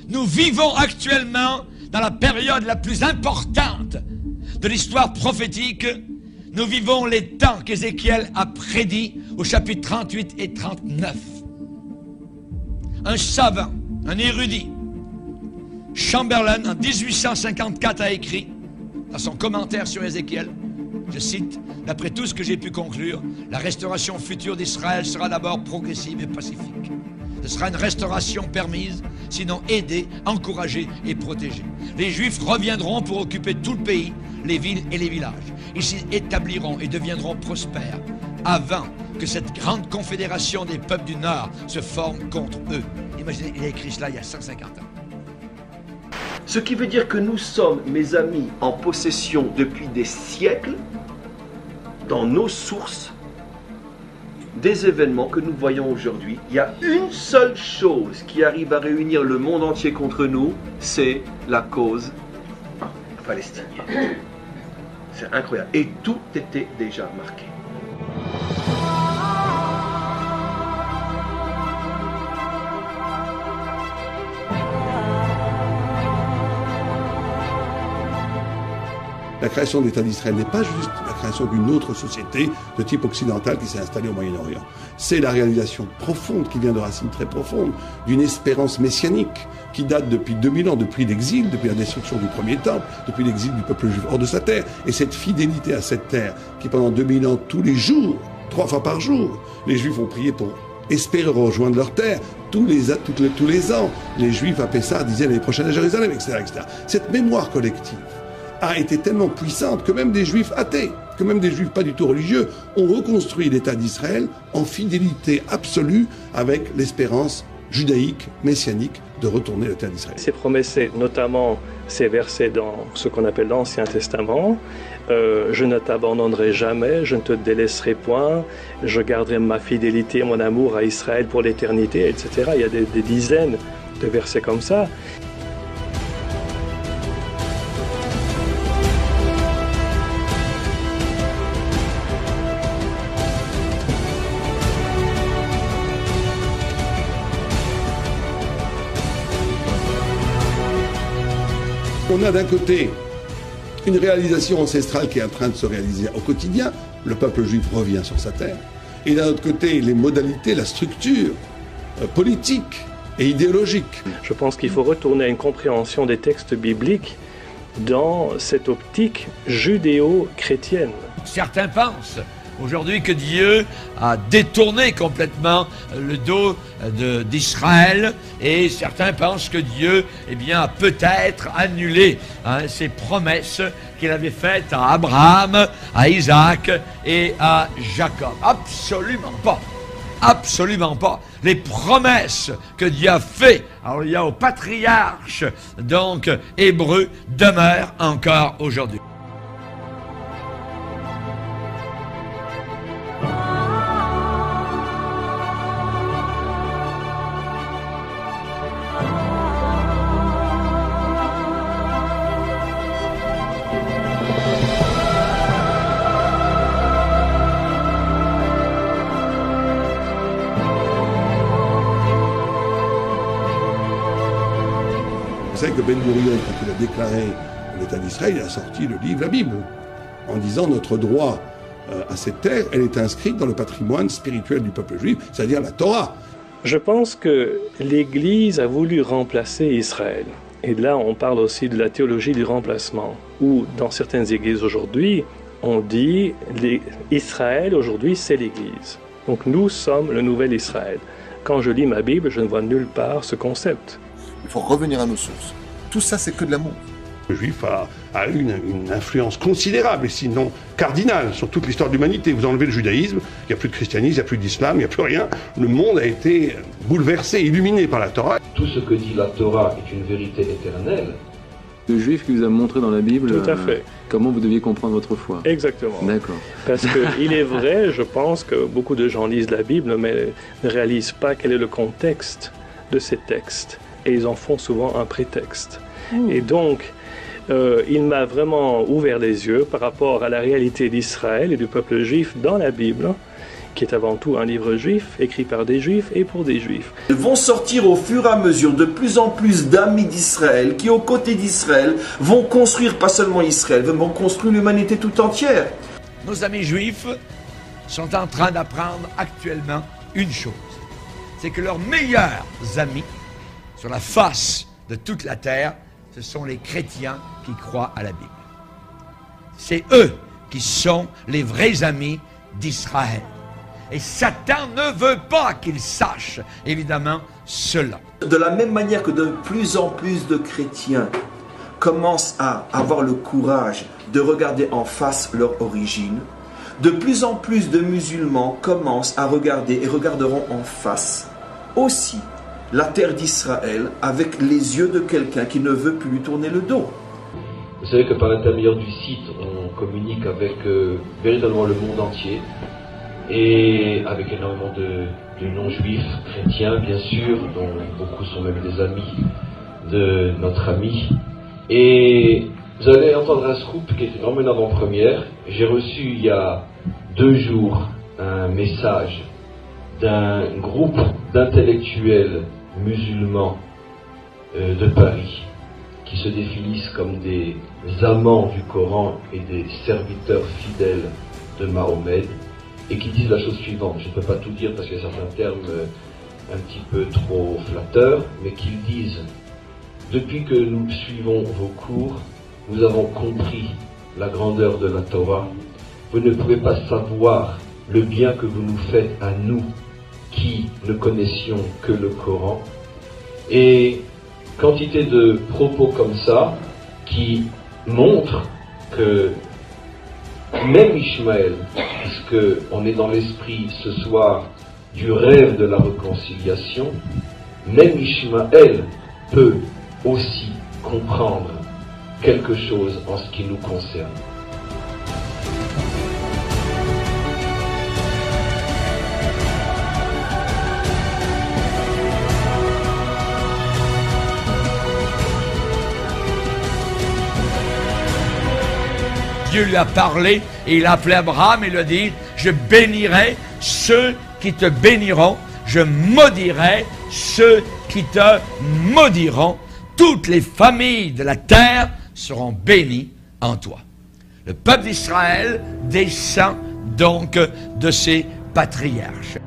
Nous vivons actuellement dans la période la plus importante de l'histoire prophétique. Nous vivons les temps qu'Ézéchiel a prédits au chapitre 38 et 39. Un savant, un érudit, Chamberlain, en 1854, a écrit dans son commentaire sur Ézéchiel, je cite, « D'après tout ce que j'ai pu conclure, la restauration future d'Israël sera d'abord progressive et pacifique. Ce sera une restauration permise, sinon aidée, encouragée et protégée. Les Juifs reviendront pour occuper tout le pays, les villes et les villages. Ils s'y établiront et deviendront prospères avant que cette grande confédération des peuples du Nord se forme contre eux. » Imaginez, il a écrit cela il y a 150 ans. Ce qui veut dire que nous sommes, mes amis, en possession depuis des siècles, dans nos sources, des événements que nous voyons aujourd'hui. Il y a une seule chose qui arrive à réunir le monde entier contre nous, c'est la cause palestinienne. C'est incroyable. Et tout était déjà marqué. La création de l'État d'Israël n'est pas juste la création d'une autre société de type occidental qui s'est installée au Moyen-Orient. C'est la réalisation profonde, qui vient de racines très profondes, d'une espérance messianique qui date depuis 2000 ans, depuis l'exil, depuis la destruction du premier temple, depuis l'exil du peuple juif hors de sa terre. Et cette fidélité à cette terre qui pendant 2000 ans, tous les jours, 3 fois par jour, les Juifs ont prié pour espérer rejoindre leur terre. Tous les ans, les Juifs à Pessah disaient l'année prochaine à Jérusalem, etc., etc. Cette mémoire collective a été tellement puissante que même des Juifs athées, que même des Juifs pas du tout religieux, ont reconstruit l'État d'Israël en fidélité absolue avec l'espérance judaïque, messianique, de retourner l'État d'Israël. Ces promesses, notamment ces versets dans ce qu'on appelle l'Ancien Testament, je ne t'abandonnerai jamais, je ne te délaisserai point, je garderai ma fidélité, mon amour à Israël pour l'éternité, etc. Il y a des dizaines de versets comme ça. On a d'un côté une réalisation ancestrale qui est en train de se réaliser au quotidien. Le peuple juif revient sur sa terre. Et d'un autre côté, les modalités, la structure politique et idéologique. Je pense qu'il faut retourner à une compréhension des textes bibliques dans cette optique judéo-chrétienne. Certains pensent aujourd'hui que Dieu a détourné complètement le dos d'Israël, et certains pensent que Dieu a peut-être annulé ses promesses qu'il avait faites à Abraham, à Isaac et à Jacob. Absolument pas. Absolument pas. Les promesses que Dieu a faites aux patriarches donc hébreux demeurent encore aujourd'hui. Vous savez que Ben Gurion, quand il a déclaré l'État d'Israël, il a sorti le livre, la Bible, en disant notre droit à cette terre, elle est inscrite dans le patrimoine spirituel du peuple juif, c'est-à-dire la Torah. Je pense que l'Église a voulu remplacer Israël. Et là, on parle aussi de la théologie du remplacement, où dans certaines églises aujourd'hui, on dit Israël aujourd'hui, c'est l'Église. Donc nous sommes le nouvel Israël. Quand je lis ma Bible, je ne vois nulle part ce concept. Il faut revenir à nos sources. Tout ça, c'est que de l'amour. Le juif a eu une influence considérable, et sinon cardinale, sur toute l'histoire de l'humanité. Vous enlevez le judaïsme, il n'y a plus de christianisme, il n'y a plus d'islam, il n'y a plus rien. Le monde a été bouleversé, illuminé par la Torah. Tout ce que dit la Torah est une vérité éternelle. Le juif qui vous a montré dans la Bible Tout à fait. Comment vous deviez comprendre votre foi. Exactement. D'accord. Parce qu'il est vrai, je pense que beaucoup de gens lisent la Bible, mais ne réalisent pas quel est le contexte de ces textes. Et ils en font souvent un prétexte. Et donc, il m'a vraiment ouvert les yeux par rapport à la réalité d'Israël et du peuple juif dans la Bible, qui est avant tout un livre juif, écrit par des juifs et pour des juifs. Ils vont sortir au fur et à mesure de plus en plus d'amis d'Israël qui, aux côtés d'Israël, vont construire pas seulement Israël, vont construire l'humanité tout entière. Nos amis juifs sont en train d'apprendre actuellement une chose, c'est que leurs meilleurs amis sur la face de toute la terre, ce sont les chrétiens qui croient à la Bible. C'est eux qui sont les vrais amis d'Israël. Et Satan ne veut pas qu'ils sachent, évidemment, cela. De la même manière que de plus en plus de chrétiens commencent à avoir le courage de regarder en face leur origine, de plus en plus de musulmans commencent à regarder et regarderont en face aussi la terre d'Israël avec les yeux de quelqu'un qui ne veut plus lui tourner le dos. Vous savez que par l'intermédiaire du site, on communique avec véritablement le monde entier et avec énormément de non-juifs, chrétiens bien sûr, dont beaucoup sont même des amis de notre ami. Et vous allez entendre un scoop qui est vraiment une avant-première. J'ai reçu il y a 2 jours un message d'un groupe d'intellectuels musulmans de Paris qui se définissent comme des amants du Coran et des serviteurs fidèles de Mahomet et qui disent la chose suivante. Je ne peux pas tout dire parce qu'il y a certains termes un petit peu trop flatteurs, mais qu'ils disent: depuis que nous suivons vos cours, nous avons compris la grandeur de la Torah. Vous ne pouvez pas savoir le bien que vous nous faites à nous qui ne connaissions que le Coran. Et quantité de propos comme ça qui montrent que même Ishmaël, puisque on est dans l'esprit ce soir du rêve de la réconciliation, même Ishmaël peut aussi comprendre quelque chose en ce qui nous concerne. Dieu lui a parlé et il a appelé Abraham et lui a dit: je bénirai ceux qui te béniront, je maudirai ceux qui te maudiront. Toutes les familles de la terre seront bénies en toi. Le peuple d'Israël descend donc de ses patriarches.